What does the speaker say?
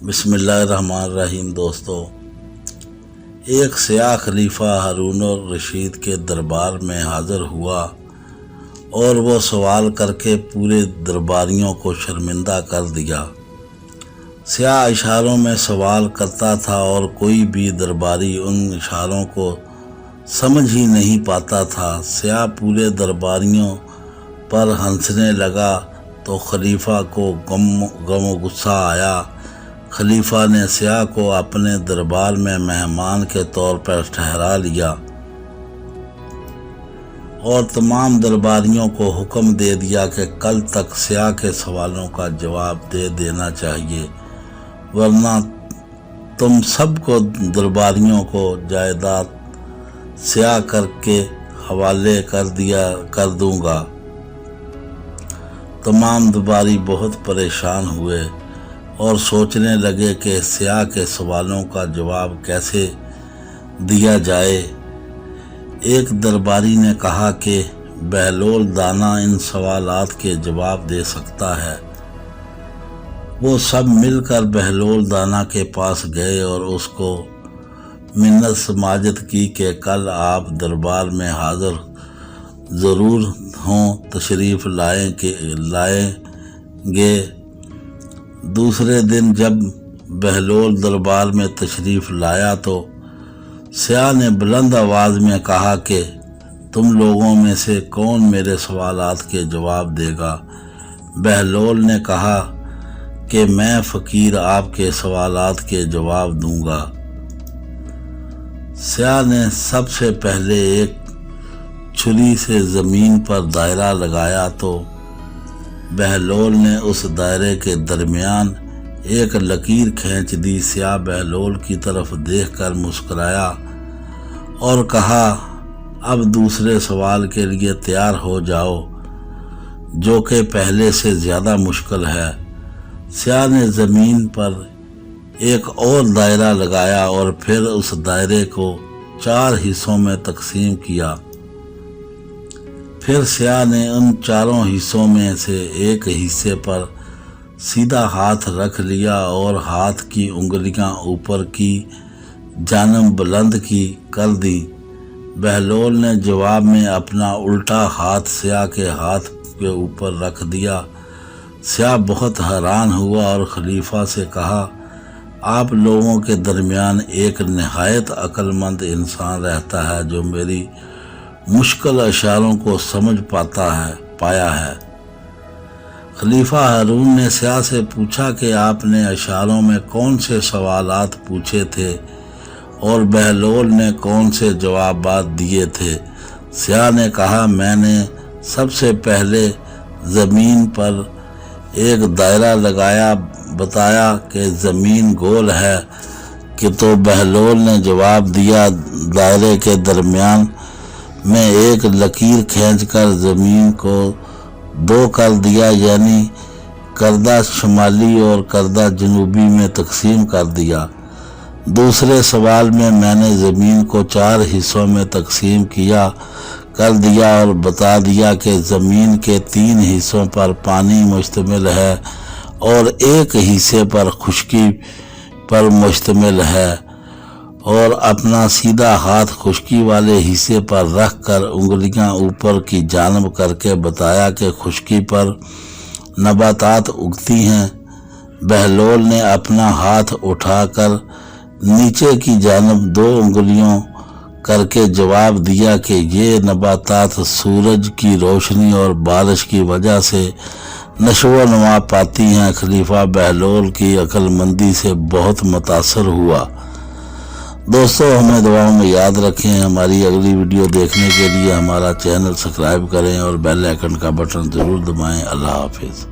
بسم اللہ الرحمن الرحیم۔ دوستو، ایک سیاہ خلیفہ ہارون الرشید کے دربار میں حاضر ہوا اور وہ سوال کر کے پورے درباریوں کو شرمندہ کر دیا۔ سیاہ اشاروں میں سوال کرتا تھا اور کوئی بھی درباری ان اشاروں کو سمجھ ہی نہیں پاتا تھا۔ سیاہ پورے درباریوں پر ہنسنے لگا تو خلیفہ کو غم و غصہ آیا۔ خلیفہ نے سیاہ کو اپنے دربار میں مہمان کے طور پر ٹھہرا لیا اور تمام درباریوں کو حکم دے دیا کہ کل تک سیاہ کے سوالوں کا جواب دے دینا چاہیے، ورنہ تم سب کو درباریوں کو جائیداد سیاہ کر کے حوالے کر دوں گا۔ تمام درباری بہت پریشان ہوئے اور سوچنے لگے کہ سیاہ کے سوالوں کا جواب کیسے دیا جائے۔ ایک درباری نے کہا کہ بہلول دانا ان سوالات کے جواب دے سکتا ہے۔ وہ سب مل کر بہلول دانا کے پاس گئے اور اس کو منت سماجت کی کہ کل آپ دربار میں حاضر ضرور ہوں، تشریف لائیں گے۔ دوسرے دن جب بہلول دربار میں تشریف لایا تو سیاہ نے بلند آواز میں کہا کہ تم لوگوں میں سے کون میرے سوالات کے جواب دے گا؟ بہلول نے کہا کہ میں فقیر آپ کے سوالات کے جواب دوں گا۔ سیاہ نے سب سے پہلے ایک چھری سے زمین پر دائرہ لگایا تو بہلول نے اس دائرے کے درمیان ایک لکیر کھینچ دی۔ سیاہ بہلول کی طرف دیکھ کر مسکرایا اور کہا، اب دوسرے سوال کے لیے تیار ہو جاؤ، جو کہ پہلے سے زیادہ مشکل ہے۔ سیاہ نے زمین پر ایک اور دائرہ لگایا اور پھر اس دائرے کو 4 حصوں میں تقسیم کیا۔ پھر سیاہ نے ان 4 حصوں میں سے ایک حصے پر سیدھا ہاتھ رکھ لیا اور ہاتھ کی انگلیاں اوپر کی جانب بلند کر دی۔ بہلول نے جواب میں اپنا الٹا ہاتھ سیاہ کے ہاتھ کے اوپر رکھ دیا۔ سیاہ بہت حیران ہوا اور خلیفہ سے کہا، آپ لوگوں کے درمیان ایک نہایت عقل مند انسان رہتا ہے جو میری مشکل اشاروں کو سمجھ پایا ہے۔ خلیفہ ہارون نے سیاہ سے پوچھا کہ آپ نے اشاروں میں کون سے سوالات پوچھے تھے اور بہلول نے کون سے جوابات دیے تھے؟ سیاہ نے کہا، میں نے سب سے پہلے زمین پر ایک دائرہ لگایا، بتایا کہ زمین گول ہے کہ تو بہلول نے جواب دیا، دائرے کے درمیان میں ایک لکیر کھینچ کر زمین کو 2 کر دیا، یعنی کردہ شمالی اور کردہ جنوبی میں تقسیم کر دیا۔ دوسرے سوال میں نے زمین کو 4 حصوں میں تقسیم کر دیا اور بتا دیا کہ زمین کے 3 حصوں پر پانی مشتمل ہے اور ایک حصے پر خشکی پر مشتمل ہے، اور اپنا سیدھا ہاتھ خشکی والے حصے پر رکھ کر انگلیاں اوپر کی جانب کر کے بتایا کہ خشکی پر نباتات اگتی ہیں۔ بہلول نے اپنا ہاتھ اٹھا کر نیچے کی جانب 2 انگلیوں کر کے جواب دیا کہ یہ نباتات سورج کی روشنی اور بارش کی وجہ سے نشو و نما پاتی ہیں۔ خلیفہ بہلول کی عقل مندی سے بہت متاثر ہوا۔ دوستو، ہمیں دعاؤں میں یاد رکھیں۔ ہماری اگلی ویڈیو دیکھنے کے لیے ہمارا چینل سبسکرائب کریں اور بیل آئیکن کا بٹن ضرور دبائیں۔ اللہ حافظ۔